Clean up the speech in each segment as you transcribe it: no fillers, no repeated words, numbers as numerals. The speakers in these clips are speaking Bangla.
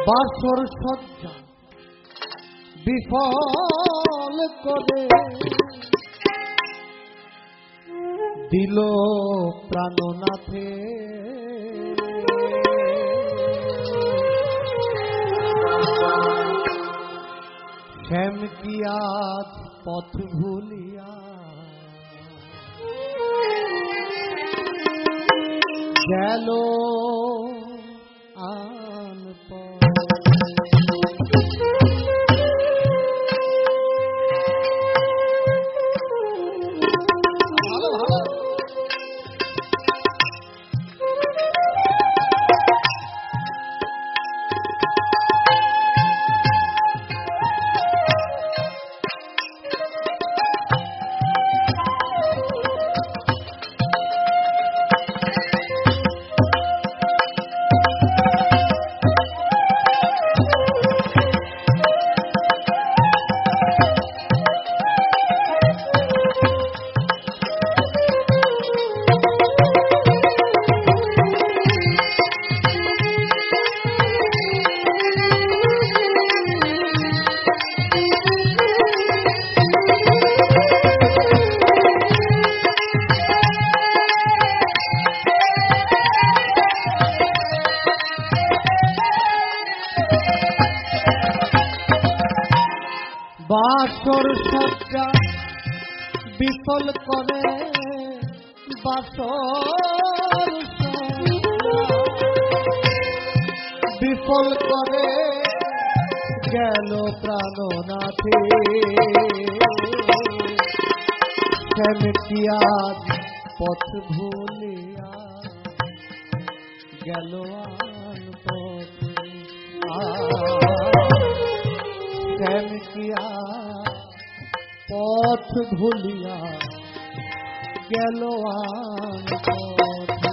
বাসর সজ্জা বিফল করে দিল প্রাণনাথে শ্যাম কি আজ পথ ভুলিয়া গেল আন বাসর সজ্জা বিফল করে বাসর বিফল করে গেল প্রাণনাথে শ্যাম কি আজ পথ ভুলিয়া গেল আন পথে শ্যাম কি আজ পথ ভুলিয়া গেল আন পথে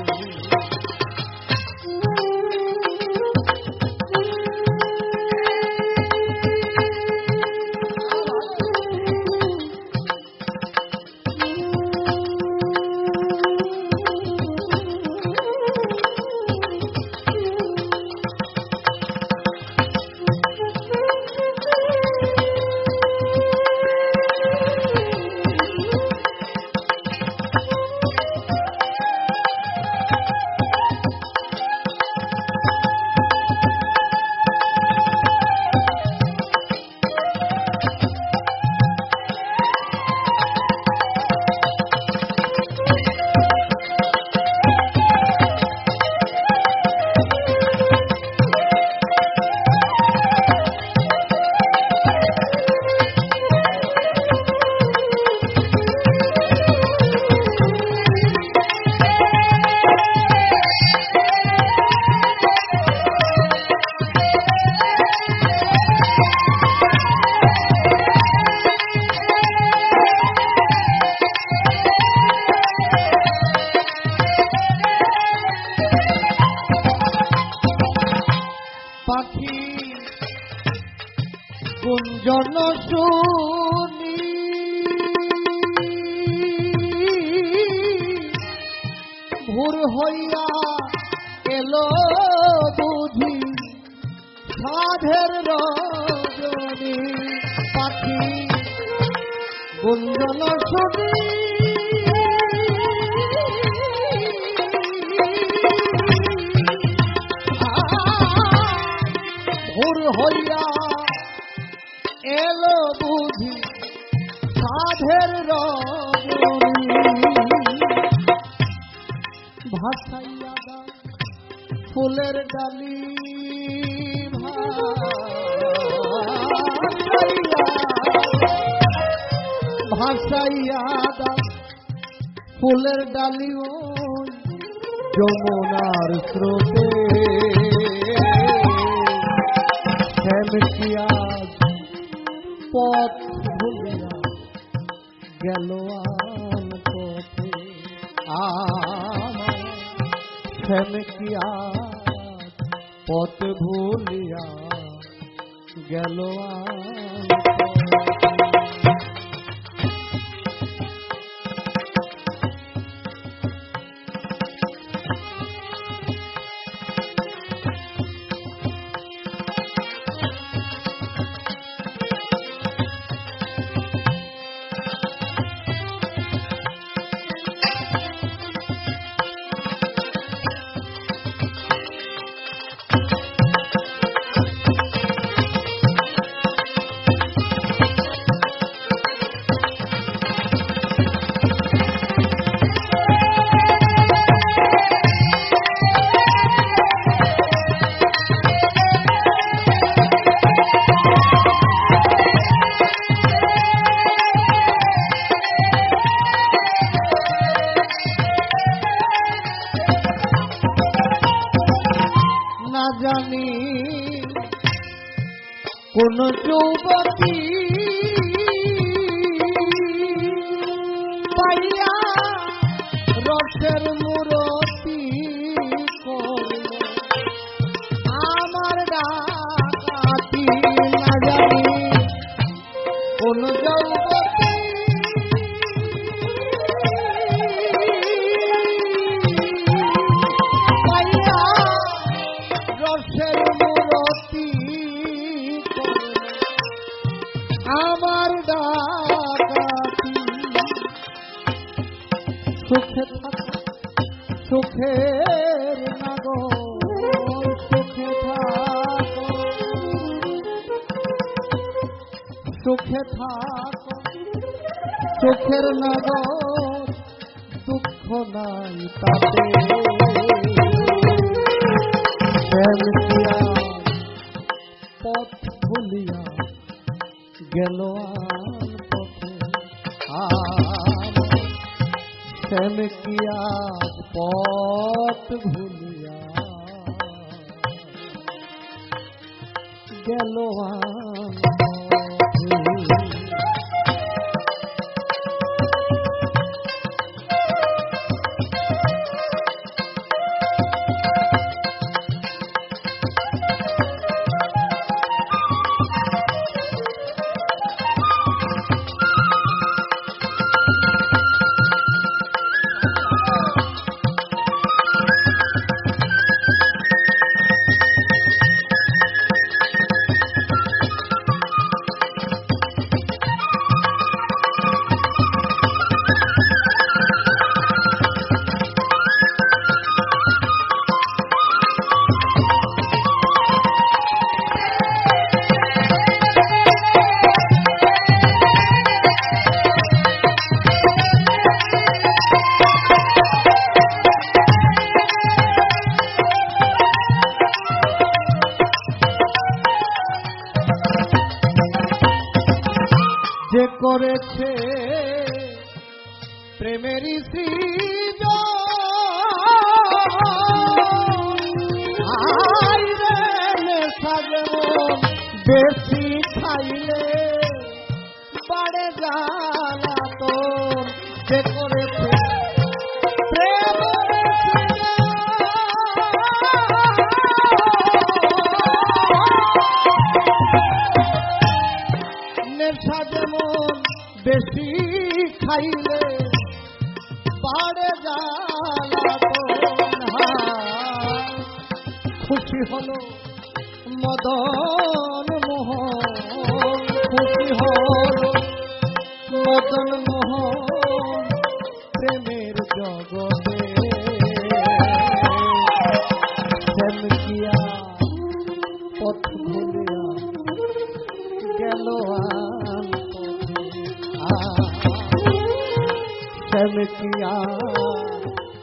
পাখি কুঞ্জন শুনি ভোর হইয়া এলো বুঝি সাধের রজনী পাখি কুঞ্জন শুনি ভোর হইয়া এলো বুঝি সাধের রজনী ভাসাইয়া দাও ফুলের ডালি ভাসাইয়া দাও ফুলের ডালি ওই যমুনার স্রোতে শ্যাম কি আজ পথ ভুলিয়া গেল আন পথে শ্যাম কি আজ পথ ভুলিয়া গেল আন জানি কোন যুবতী পাইয়া রসের মূরতি করল আমার ডাকাতি না জানি কোন যুবতী পাইয়া রসের মূরতি করল আমার ডাকাতি সুখে থাকা সুখের নাগর সুখে থাকো সুখে থাকো সুখের নাগর দুঃখ নাই তাতে প্রেমিয়া পথ ভুলিয়া গেল পথে প্রেমিয়া পথ ভুলিয়া গেল যে করেছে প্রেমেরই বেশি খাইলে বাড়ে জ্বালা তোর যে করেছে নেশা যেমন বেশি খাইলে বাড়ে জ্বালা খুশি হলো মদন মোহন খুশি হলো মদন মোহন প্রেমের জগতে শ্যামকিয়া পথ ভুলিয়া গেল শ্যামকিয়া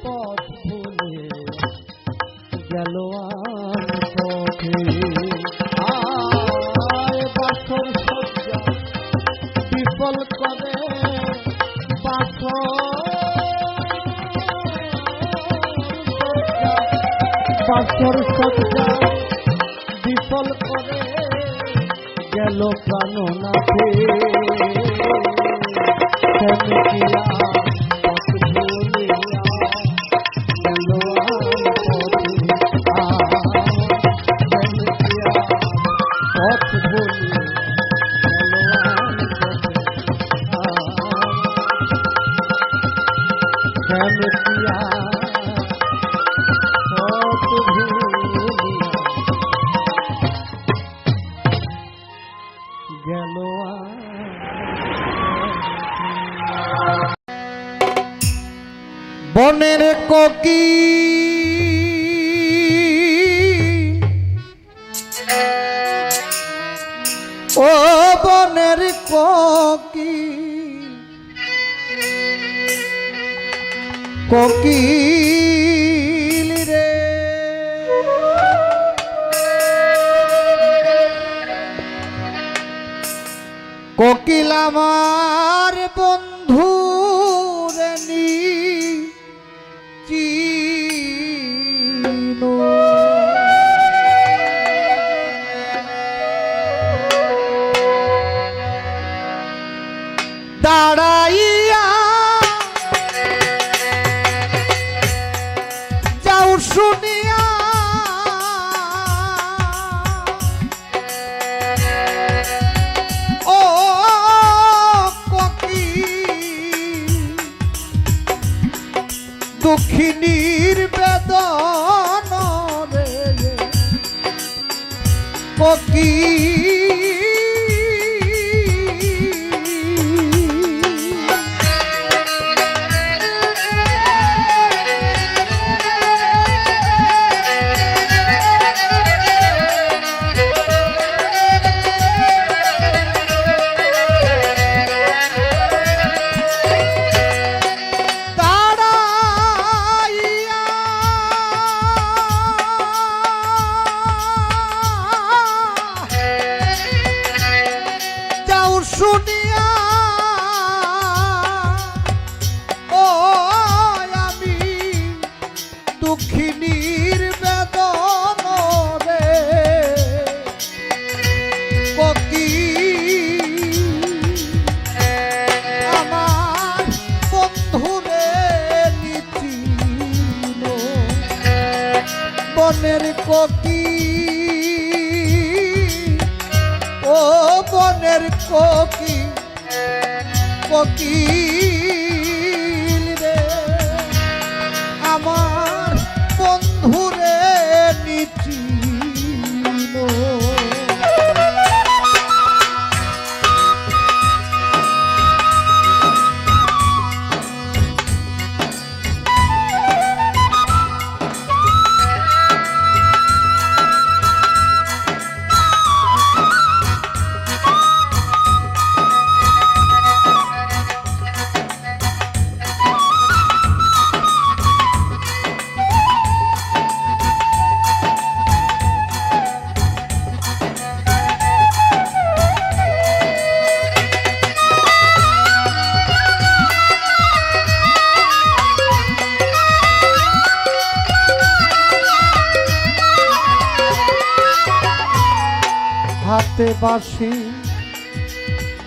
পথ ভুলে গেল পথে বাসর সজ্জা বিফল করে বাসর সজ্জা বিফল করে গেল প্রাণনাথে শ্যামকিয়া পথ ভুলিয়া গেল পথ ভুলিয়া শ্যামকিয়া পথ ভুলিয়া গেল বনের কোকি ও বনের কোকি কোকিল রে কোকিল আমার বন্ধু রে চিনো দুঃখিনীর বেদন রে কোকি শুনিয়া ও আমি দুঃখিনীর বেদন রে কোকি আমার বন্ধুরে নিচিল বনের কোকি ও বনের কোকি কোকিল রে আমার বন্ধুরে নিচিল হাতে বাঁশি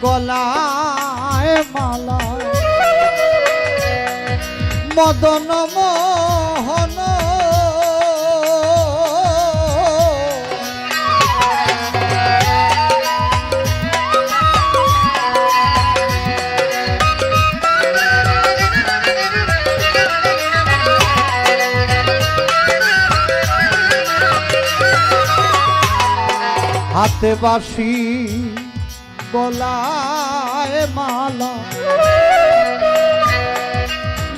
গলায় মালা মদন মোহন হাতে বাঁশি গলায় মালা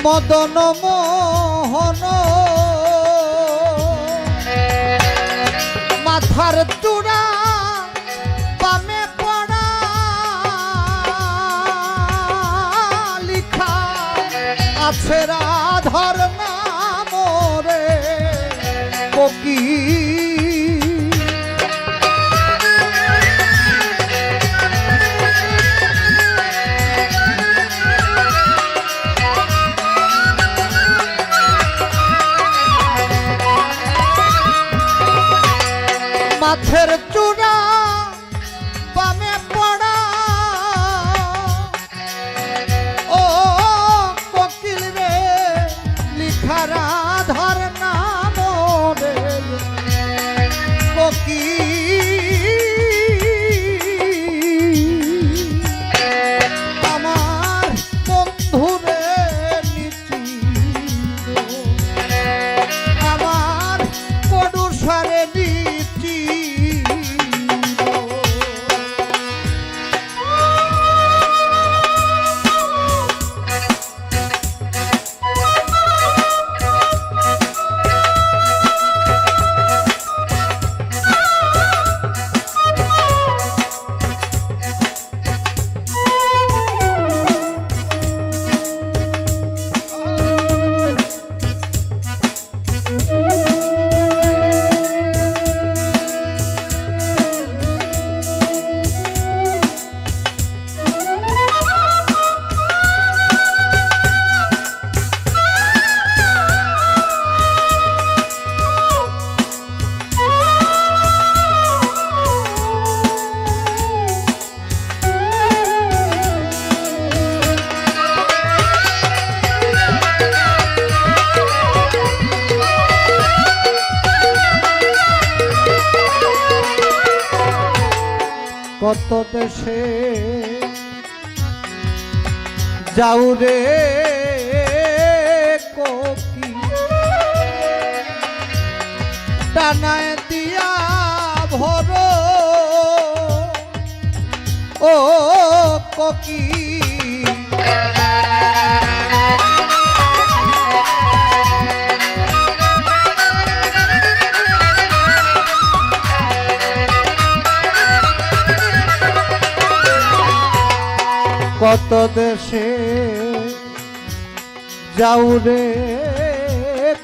মদন মোহন মাথার চূড়া বামে পড়া লিখা আছে রাধার নাম রে কোকি মাথের চূড়া বামে পড়া ও কোকিল রে লিখা রাধার নাম রে কোকিল আমার বন্ধুরে নিচিল আমার পডুসারে কত দেশে যাও রে কোকি ডানায় দিয়া ভরো ও কোকিল কত দেশে যাও রে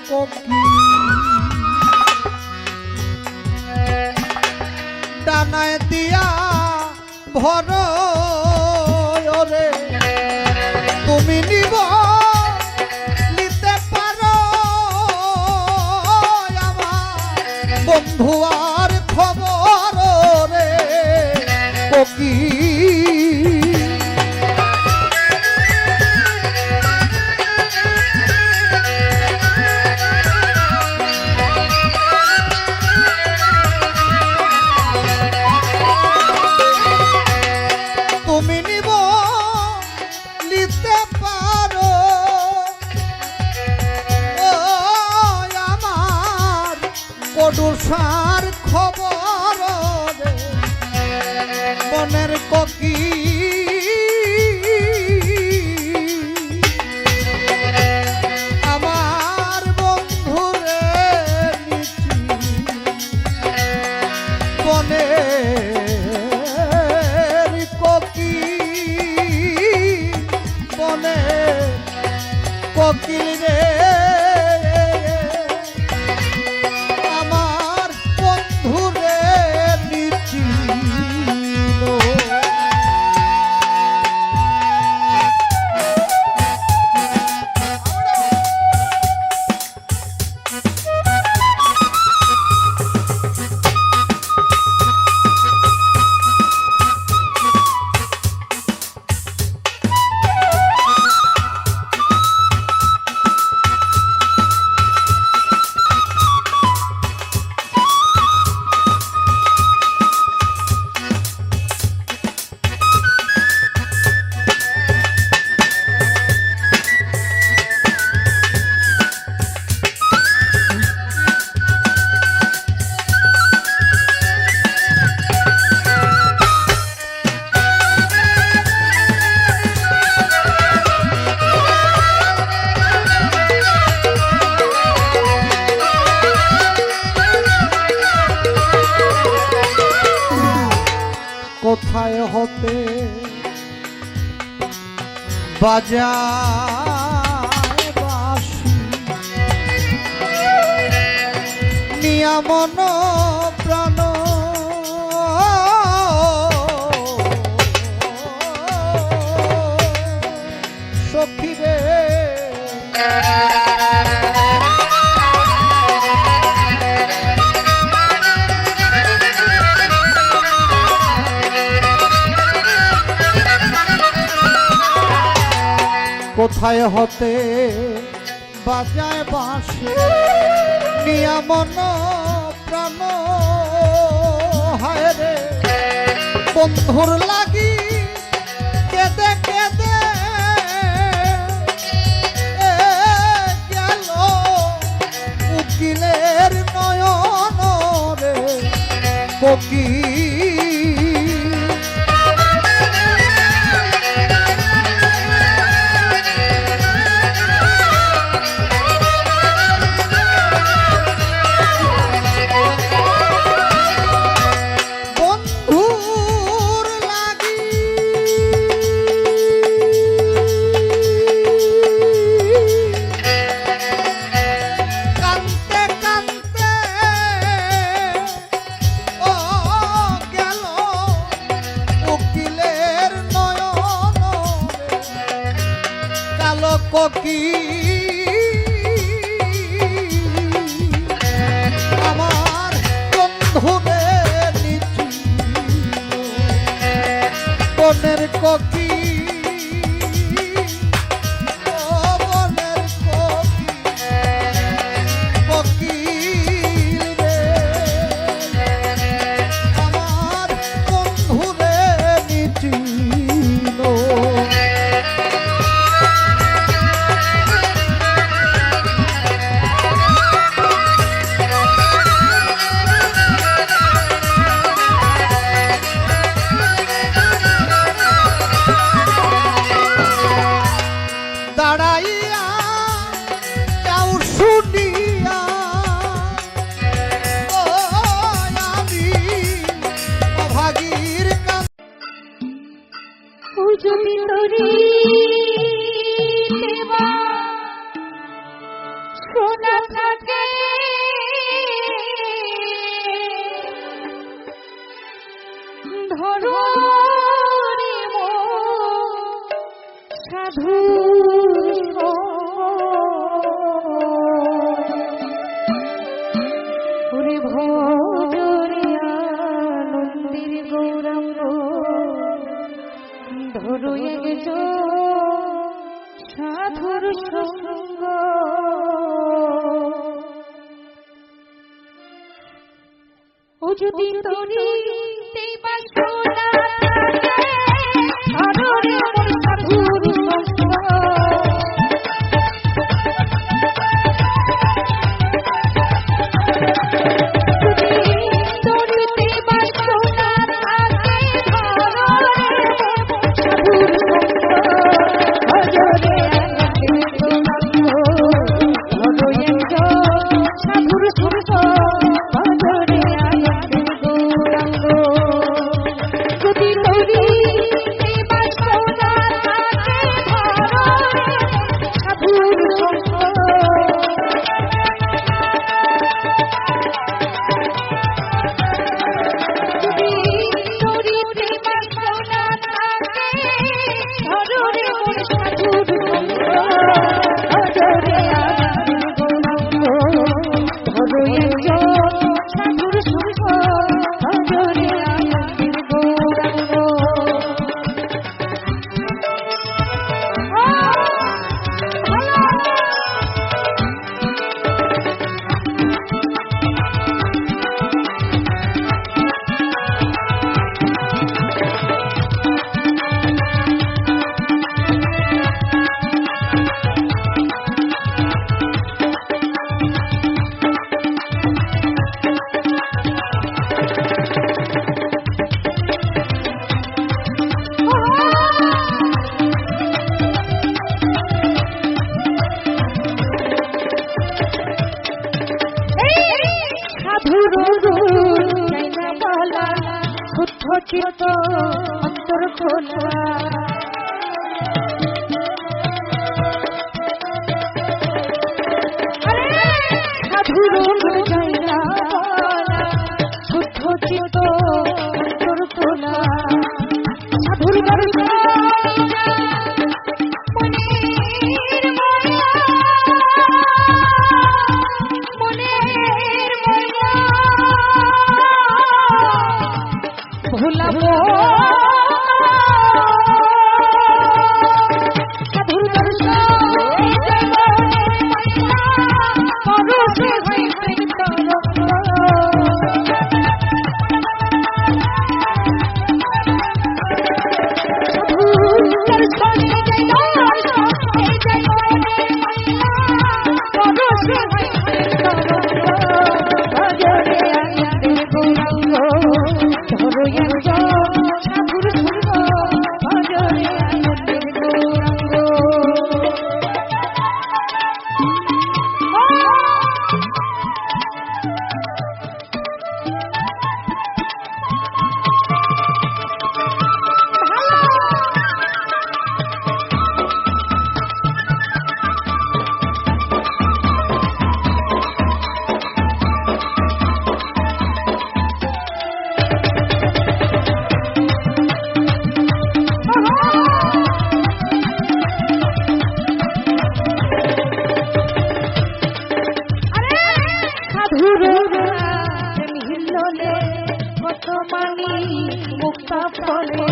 কোকিল ডানায় দিয়া ভর রে তুমি নিব নিতে পারো আমার বন্ধু আর খবর রে কোকিল সার খবর রে মনের কোকিল আমার বন্ধুরে মনের কোকিল মনের কোকিল রে কোথায় হতে বাজায় বাঁশি নিয়া মন প্রাণ সখী রে কোথায় হতে বাজায় বাঁশি নিয়া মন প্রাণ হায় রে বন্ধুর লাগি কেঁদে কেঁদে গেল উকিলের নয়ন রে কোকিল আমার বন্ধুরে বনের কোকিল বনের কোকিল রে আমার বন্ধুরে নিচিল তরি দেবা সোনা থাকে ধরো রে সাধু ওরে ভজরে আনন্দের গৌরাঙ্গ ধরো একজন সাধুর সঙ্গ ও যদি তরি দেবা সোনা ধরো রে সাধুর সঙ্গ চিত্ত অন্তর খোলা সাধুর জায়গা শুদ্ধ চিত্ত অন্তর খোলা সাধুর মুক্তা ফলে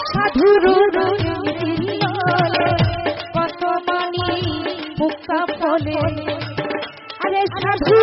সাধুর কত মানি মুক্তা ফলে আরে সাধু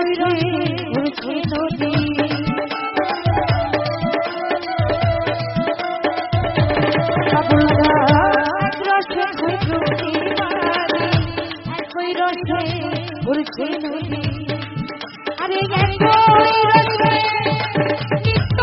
রসে ঘুরছে নদী বাবুল গাছ রসে ঘুরছে একই রসে ঘুরছে নদী আরে একই রসে নিত্য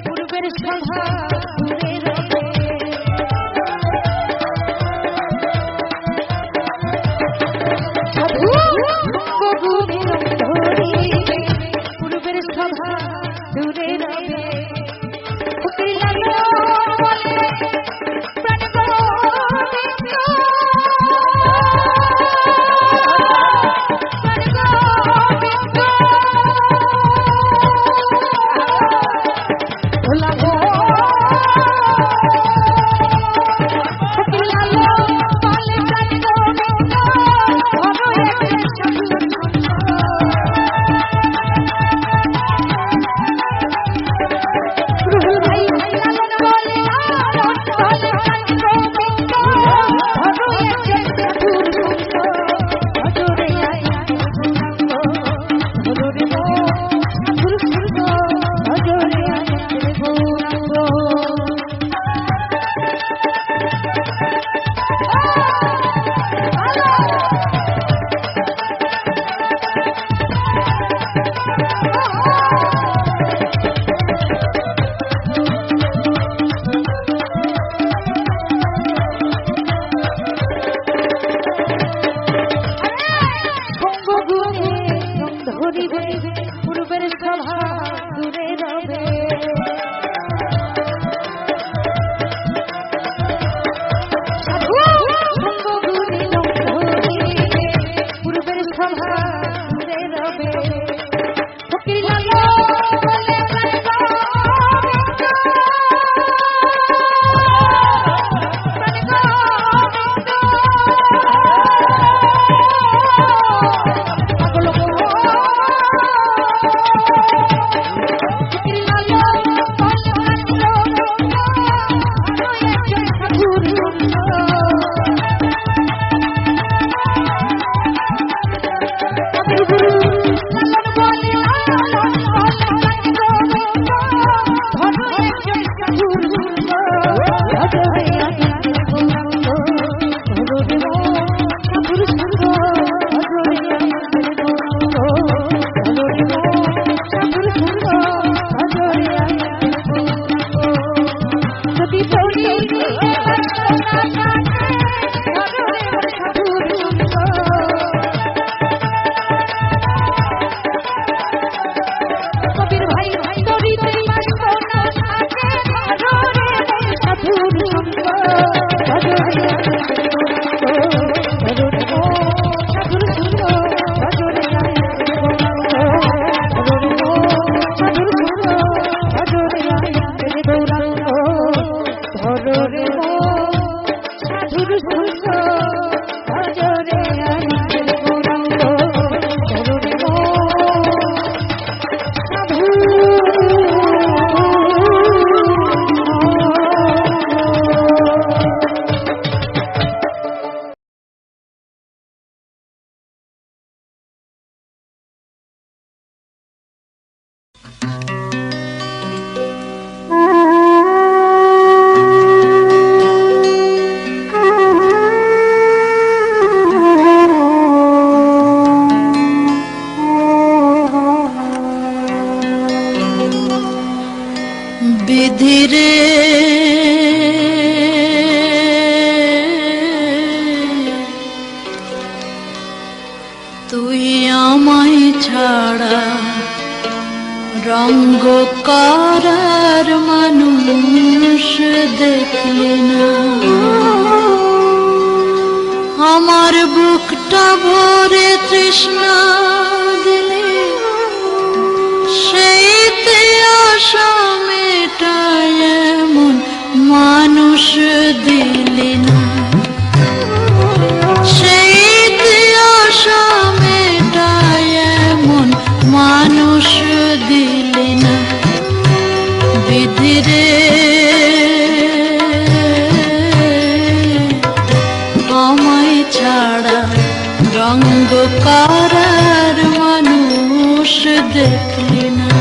পূর্বের সভা দূরে পূর্বের সভা দূরে রবে পূর্বের সভা দূরে রবে পূর্বের সভা দূরে রবে ফকির লাল বিধিরে তুই আমায় ছাড়া রঙ্গ করার মানুষ দেখলি না। আমার বুকটা ভরে তৃষ্ণা দিলে সেইতে আশা মেটায় এমন মানুষ দিলি না। সেইতে আশা মেটায় এমন মানুষ দিলি না। বিধিরে আমায় ছাড়া রঙ্গ করার মানুষ দেখলি না।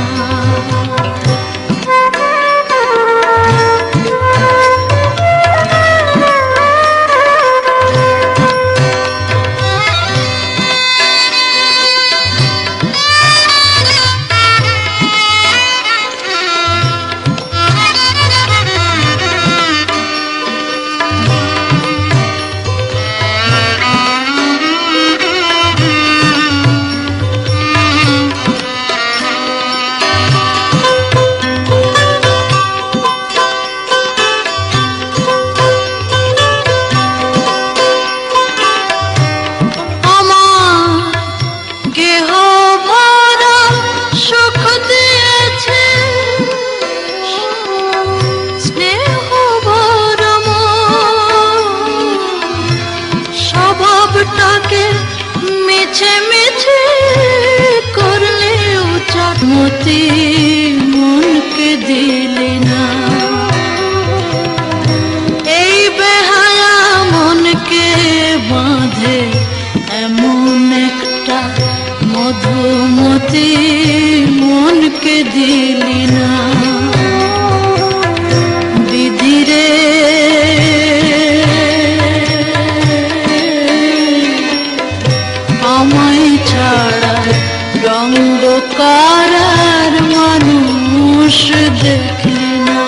মিছে মিছে করলেও চাটমতি মনকে দিলি না। এই বেহায়া মনকে বাঁধে এমন একটা মধুমতি মনকে দিলি না। বিধিরে আমায় ছাড়া রঙ্গ করার মানুষ দেখলি না।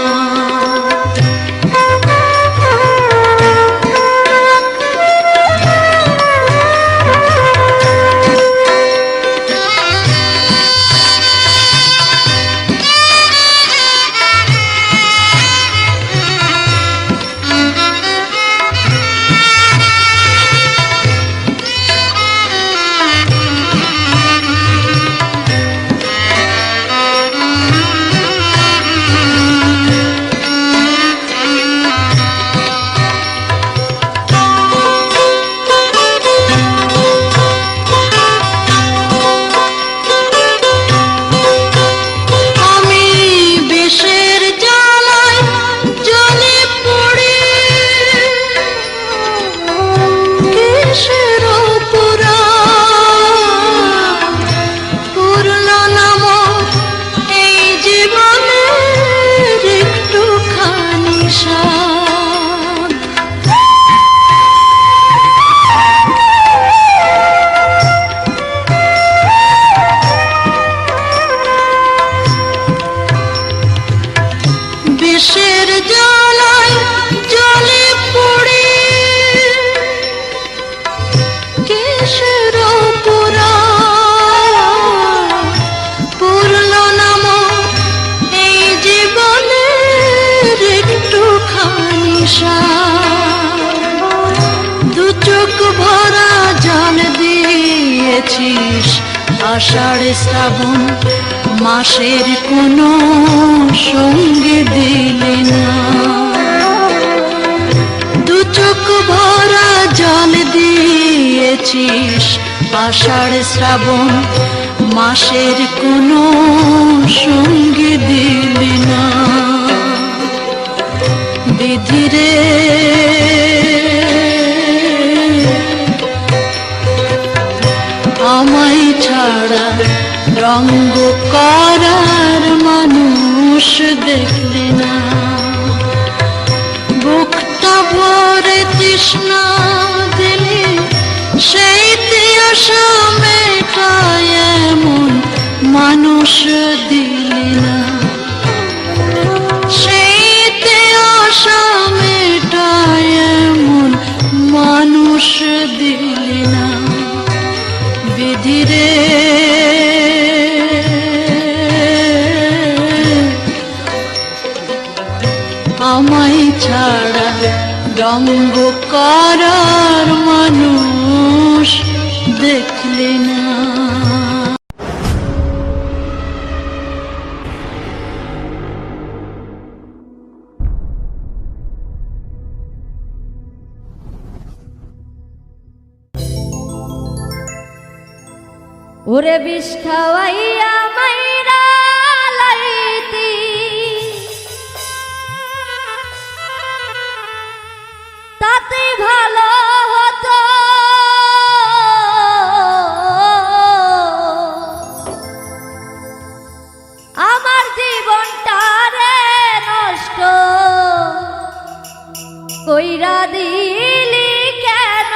বিষের জ্বালায় জ্বলে পড়ে কিসের পুরা পূর্ণ নাম এই জীবনের একটুখানি দু চোখ ভরা জল দিয়েছিস আষাঢ় শ্রাবণ মাসের কোনো সঙ্গে দিলি না। দু চোখ ভরা জল দিয়েছিস আষাঢ় শ্রাবণ মাসের কোনো সঙ্গে দিলি না। বিধিরে আমায় ছাড়া রঙ্গ করার মানুষ দেখলি না। বুকটা ভরে তৃষ্ণা দিলি সেইতে আশা মেটায় এমন মানুষ দিলি না। আশা মেটায় এমন মানুষ দিলি না বিধিরে আমায় ছাড়া রঙ্গ করার মানুষ দেখলি না। ওরে বিষ খাওয়াইয়া মাইরা লাইতি তাতে ভালো হতো আমার জীবনটা রে নষ্ট কইরা দিলি কেন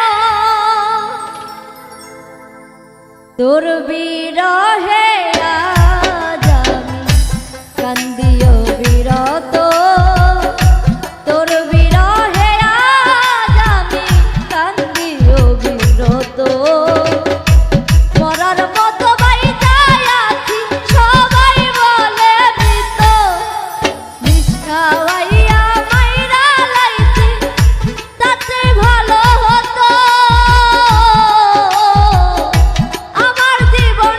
তোর বিরহে আজ আমি কান্দিও বিরত তোর বিরহে আজ আমি কান্দিও বিরত মরার মতো বাইতায় আছি সবাই বলে মৃত বিষ খাওয়াইয়া মাইরা লাইছি তাতে ভালো হতো আমার জীবন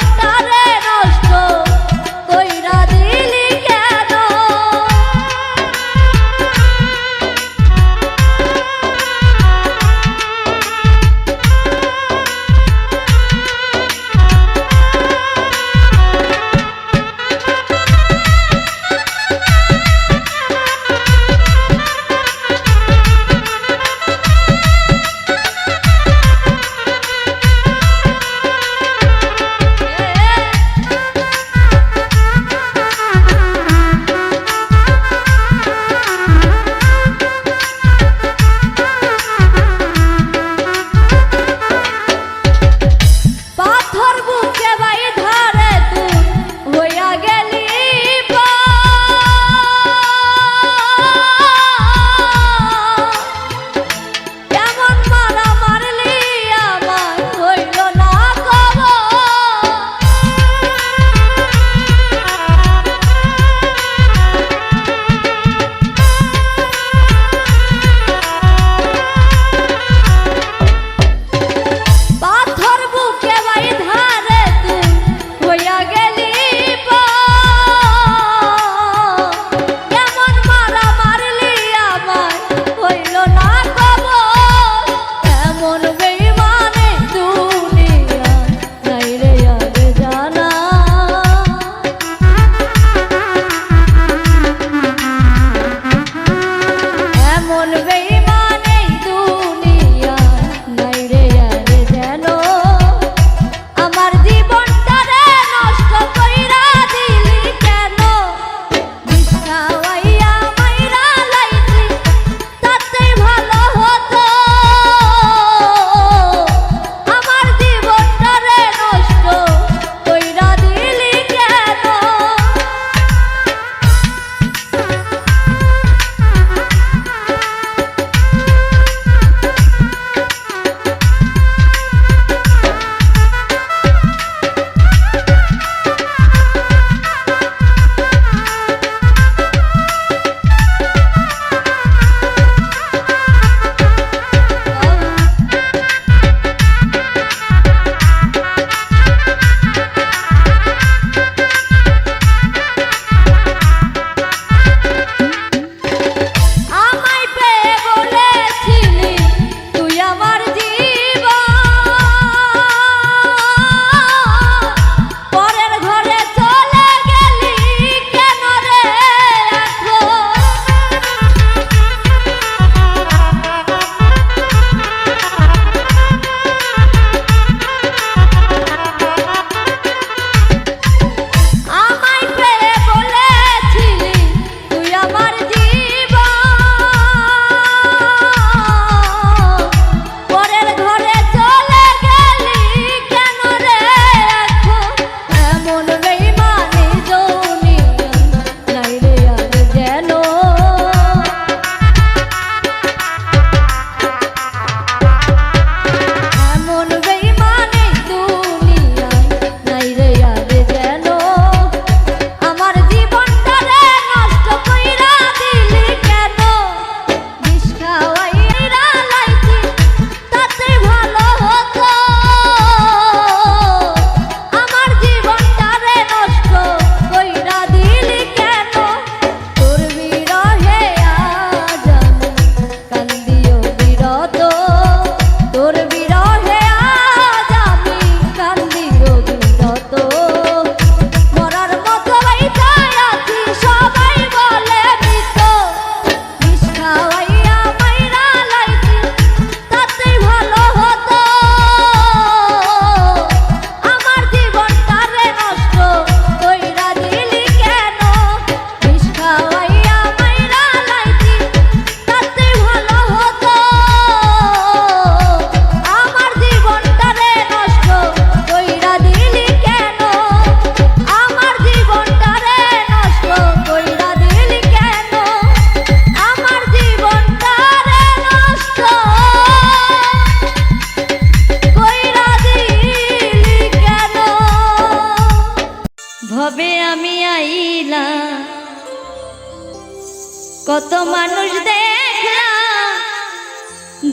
কত মানুষ দেখলাম,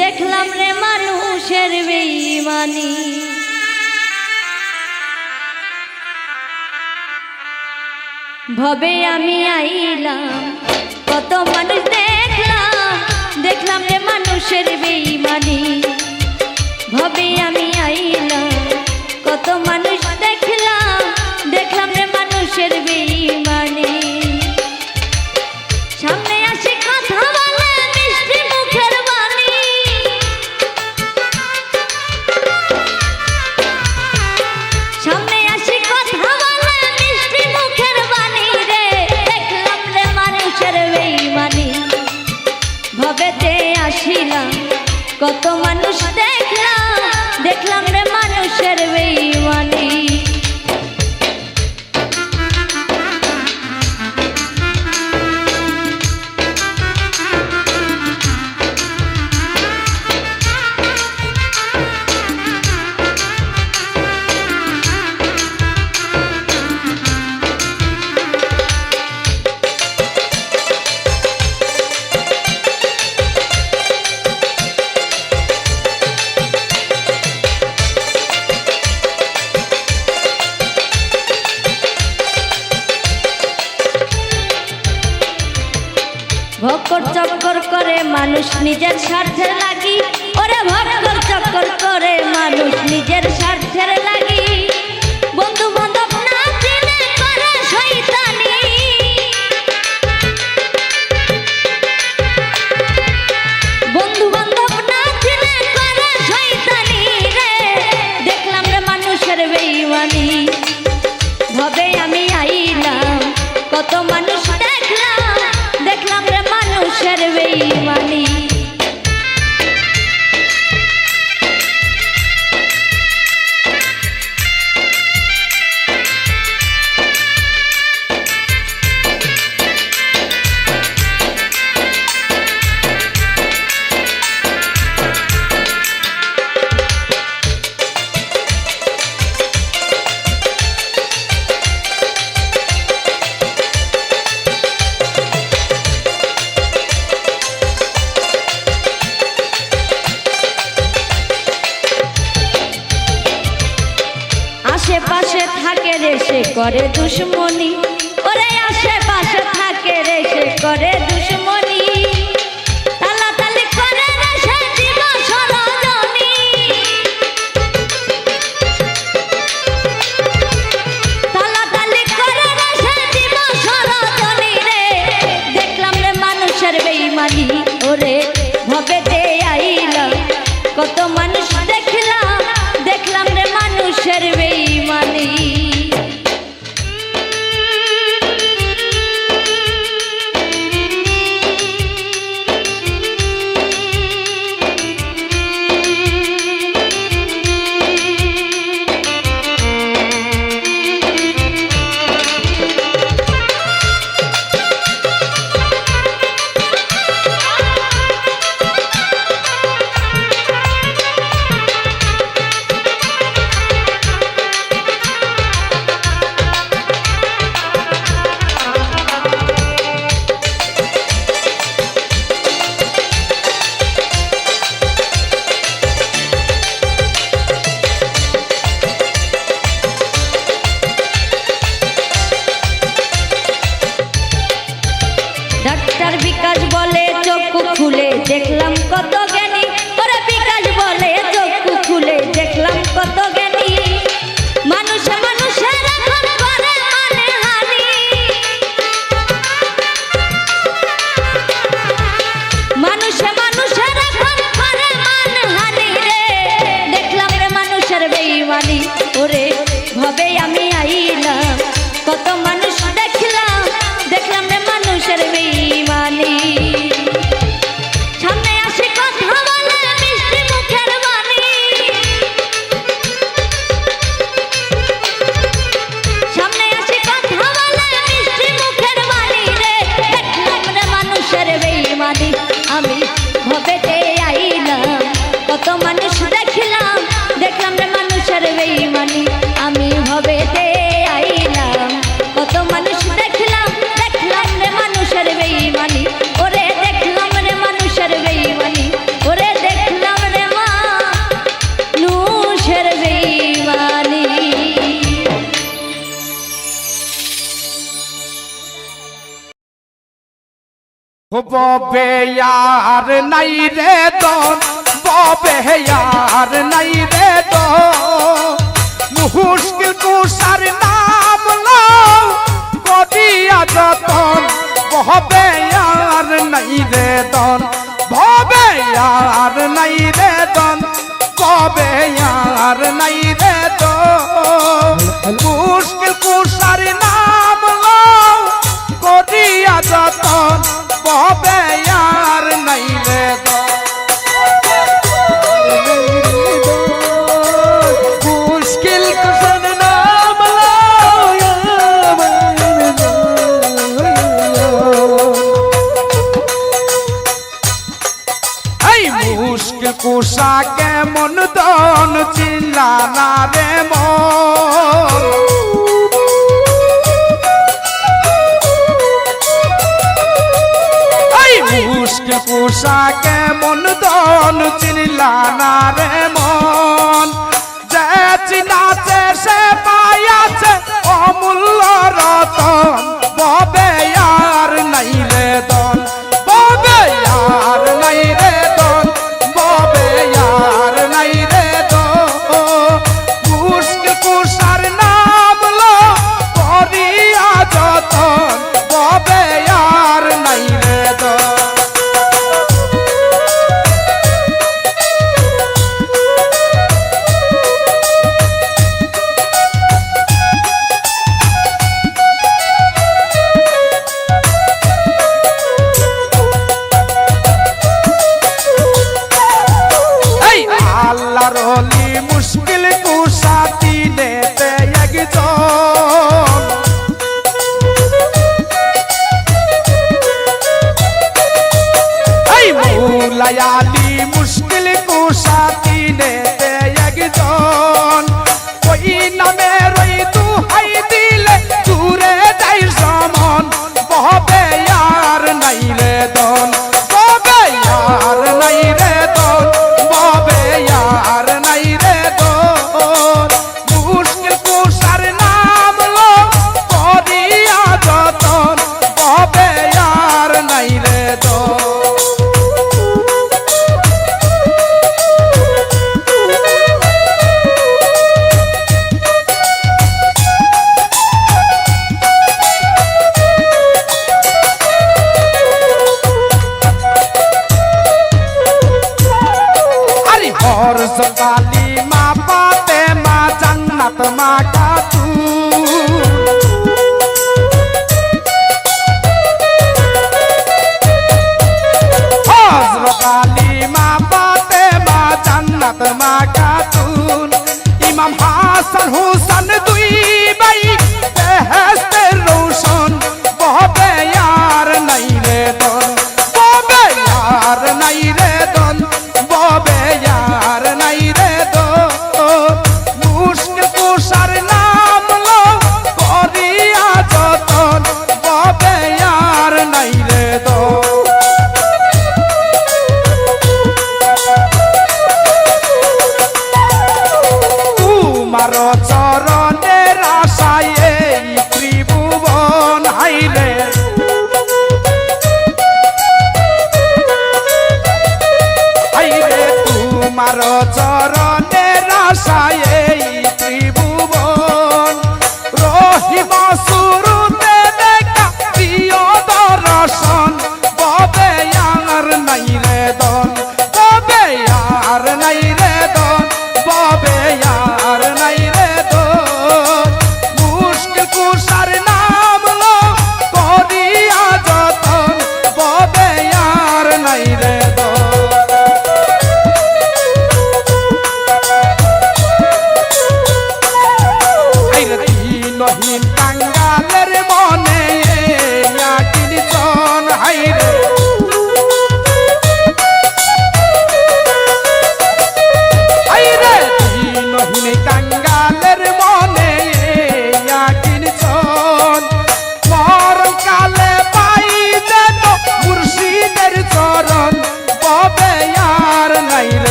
দেখলাম রে মানুষের বেঈমানি। ভবে আমি আইলাম, কত মানুষ দেখলাম, দেখলাম রে মানুষের বেঈমানি। ভবে আমি আইলাম, কত মানুষ দেখলাম, দেখলাম রে মানুষের বেঈমানি। সামনে আসে কথা বলে মিষ্টি মুখের বাণী, সামনে আসে কথা বলে মিষ্টি মুখের বাণী রে, দেখলাম রে মানুষের বেঈমানি। ভবেতে আসিলাম, কত মানুষ দেখলাম, দেখলাম রে মানুষের বেঈমানি। ভক্কর চক্কর করে মানুষ নিজের স্বার্থের লাগি, ওরে ভক্কর চক্কর করে মানুষ নিজের স্বার্থের লাগি। বন্ধু বান্ধব না চিনে করে শয়তানি, বন্ধু বান্ধব না চিনে করে শয়তানি রে, দেখলাম রে মানুষের বেঈমানি। ভবে আমি আইলাম, কত মানুষ দেখলাম, দেখলাম রে মানুষের বেঈমানি। আশেপাশে থাকে রে সে করে দুশ্মনী, ওরে আশেপাশে থাকে রে সে করে দুশ্মনী। তালাতালি করে রে সে জীব সরজনী, তালাতালি করে রে সে জীব সরজনী রে, দেখলাম রে মানুষের বেঈমানি। ওরে ভবেতে আইলাম, কত মানুষ দেখলাম, দেখলাম রে মানুষের বেঈমানি। ডাক্তার বিকাশ বলে চক্ষু খুলে দেখলাম কত জ্ঞানী, ওরে বিকাশ বলে চক্ষু খুলে দেখলাম কত জ্ঞানী। মানুষে মানুষের এখন করে মানে হানি, মানুষে মানুষের এখন করে মান হানি রে, দেখলাম রে মানুষের বেঈমানি। ওরে ভবে আমি আইলাম, কত মানুষ দেখলাম, দেখলাম রে মানুষের বেঈমানি। ববে আর নাই রে দন ববে আর নাই রে দন মুশকিল কুসার নাম লও কদিয়া যতন ববে আর নাই রে দন ববে আর নাই রে দন ববে আর নাই রে দন মুশকিল কুসার নাম লও কদিয়া যতন ববে আর নাই রে দন মুশকিল কুসার নাম মুশকিল কুসা কেমন দন চিল্লা না রে মন মুশকিল কুসা কেমন দন চিল্লা না রে মন যে চিনাছে সে পাইয়াছে অমূল্য রতন ববে আর নাই রে দন ববে আর নাই রে দন ববে আর নাই রে দন মুশকিল কুসার নাম লো করিয়া যতন ববে আর নাই রে দন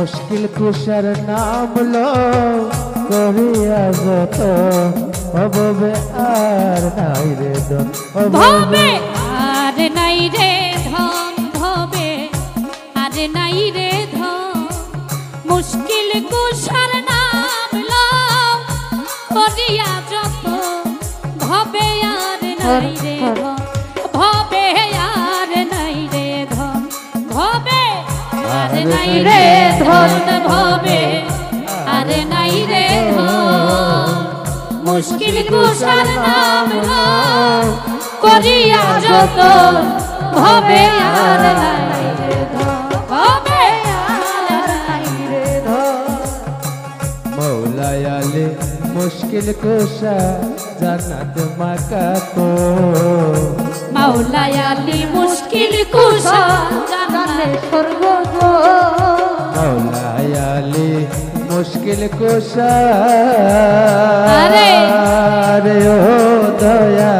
মুশকিল কুশার নাম লো করিয়া যত অববে আর নাই রে দন ভবে আর নাই রে ধন ভবে আর নাই রে ধন মুশকিল কুশার নাম লও করিয়া যত ভবে আর নাই রে ধন ভবে আর নাই রে ধন ভবে আর নাই রে ধন ভবে আর নাই রে ধন মুশকিল কুশার নাম লও করিয়া যত ভবে আর নাই রে ধন ভবে আর নাই রে ধন মৌলায় আলী মুশকিল কুশা জান্নাত মাকাতো মাওলায় আলী মুশকিল কুশা জান্নাতে স্বর্গ গো মৌলায় আলী মুশকিল কুশা আরে রে ও দয়া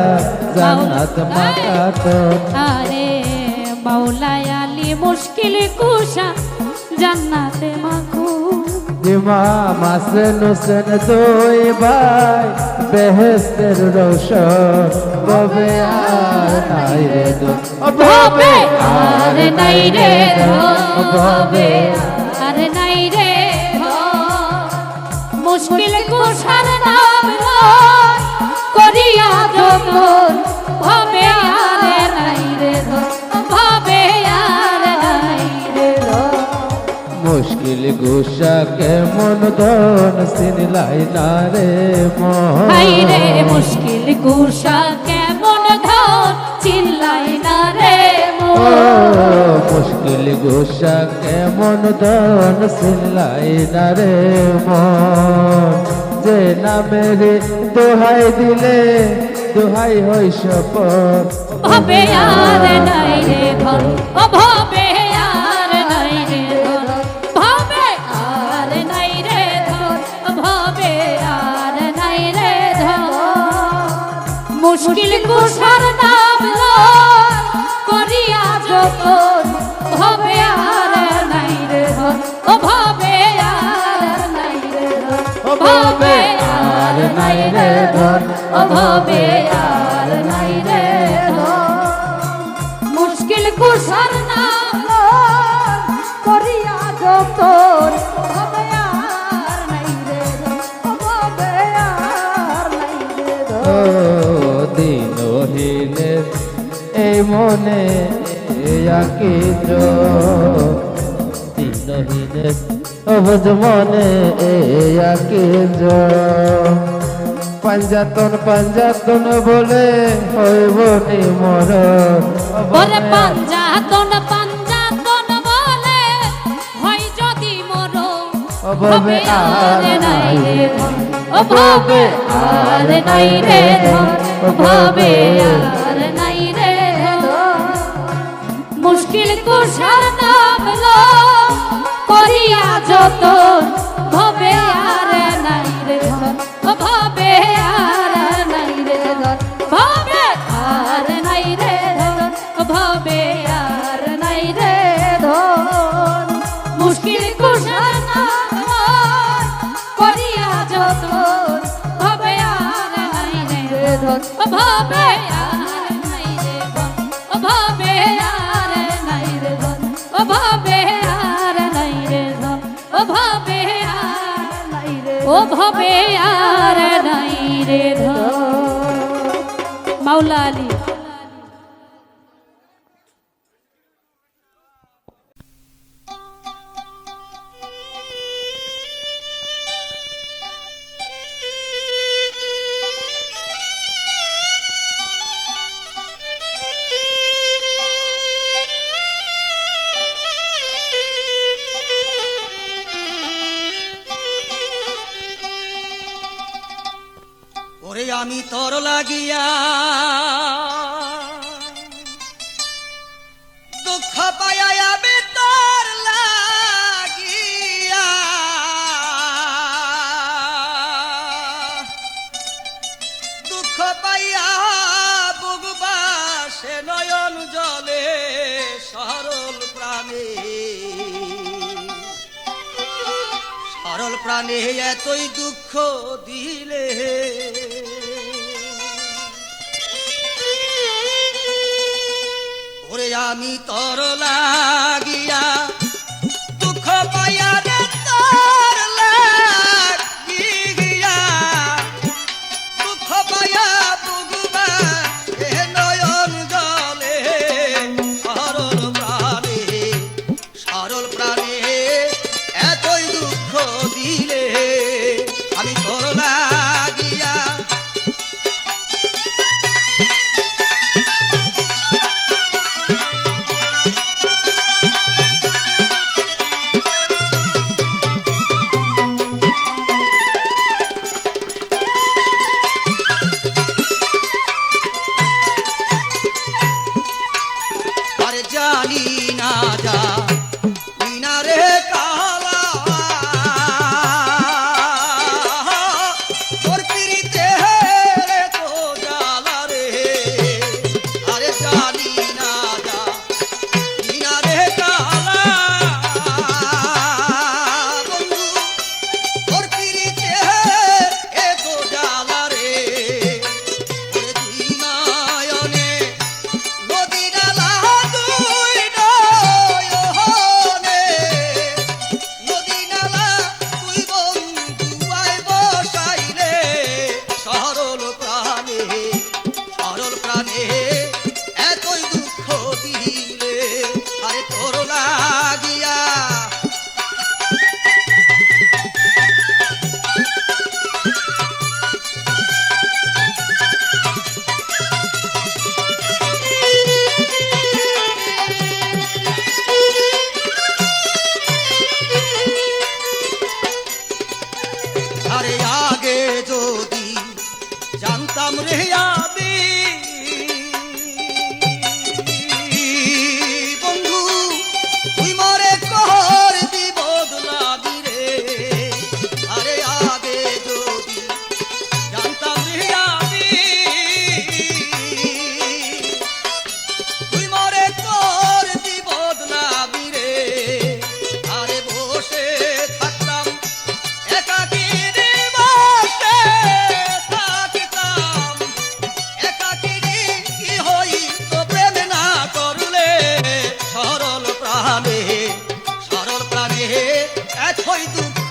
জান্নাত মাকাতো আরে মাওলায় আলী মুশকিল কুশা জান্নাতে মাখু ইমাম হাসান হোসেন দুই ভাই বেহেশতের রৌশন ভবে আর নাই রে দন ভবে আর নাই রে ধন ভবে আর নাই রে ধন মুশকিল কুশার নাম লয় করিয়া যত ভবে আর নাই রে ধন ভবে আর নাই রে ধন মুশকিল গুসা কেমন ধন সিনলাই না রে মন হাই রে মুশকিল কুশা কেমন ধন চিল্লাই না রে ও মন মুশকিল গুসা কেমন ধন সিনলাই না রে মন যে নামের দোহাই দিলে দোহাই হই সপন ভবে আর নাই রে ধন ও ভবে আর নাই রে ধন ভবে আর নাই রে ধন ভবে আর নাই রে ধন মুশকিল কুশার নাম লয় করিয়া যত ভবে আর নাই রে ধন ও ভবে আর নাই রে ধন ও ভবে আর নাই রে ধন ও ভবে আর নাই রে ধন মুশকিল কুশার নাম লয় করিয়া যত ভবে আর নাই রে ধন ও ভবে আর নাই রে ধন ও দিনহীনের এই মনে আকি দিনহীনের অবুঝ মনে আকি পাঞ্জাতন পাঞ্জাতন বলে হইব নি মর ওরে পাঞ্জাতন পাঞ্জাতন বলে হয় যদি মর ভবে আর নাই রে ধন ও ভবে আর নাই রে ধন ও ভবে আর নাই রে ধন মুশকিল কুশার নাম লয় করিয়া যত ভবে আর নাই রে ধন ও ভবে আর নাই রে ধন ভবে আর নাই রে ধন ও ভবে আর নাই রে ধন মুশকিল কুশার নাম লয় করিয়া যত ভবে আর নাই রে ধন ও ভবে আর নাই রে ধন ও ভবে আর নাই রে ধন ও ভবে আর নাই রে ধন ও ভবে আর নাই রে ও ভবে আর নাই রে ধন মাওলা আলী ওরে আমি তোর লাগিয়া দুঃখ পাইয়া আমি তোর লাগিয়া দুঃখ পাইয়া বুকবা সে নয়ন জলে সরল প্রাণে সরল প্রাণে এতই দুঃখ দিলে ওরে আমি তর লাগিয়া দুঃখ পাইয়া রে তর লাগিয়া দুঃখ পাইয়া বুগুবা এ নয়ন জলে সরল প্রাণে এতই দুঃখ দিলে আমি তোর লাগিয়া আরে জানি না যা বিনা রে কালা তোর পিরিতে রে তো জ্বালা রে আরে জানি না যা বিনা রে কালা বন্ধু তোর পিরিতে এ তো জ্বালা রে ওরে দুই নয়নে নদী নালা দুই নয়নে নদী নালা তুই বন্ধু আয় বসাইলে সরল প্রাণে এতই দুঃখ দিলে আরে তোর লাগিয়া আরে আগে যদি জানতাম রে আমি বন্ধু তুই মরে কর দি বদলাবি রে আরে আগে যদি জানতাম রে আমি তুই মরে কর দি বদলাবি রে আরে বসে থাকতাম একাকী বসে থাকতাম একাকী কি হইত প্রেম না করলে সরল প্রাণে এতই দুঃখ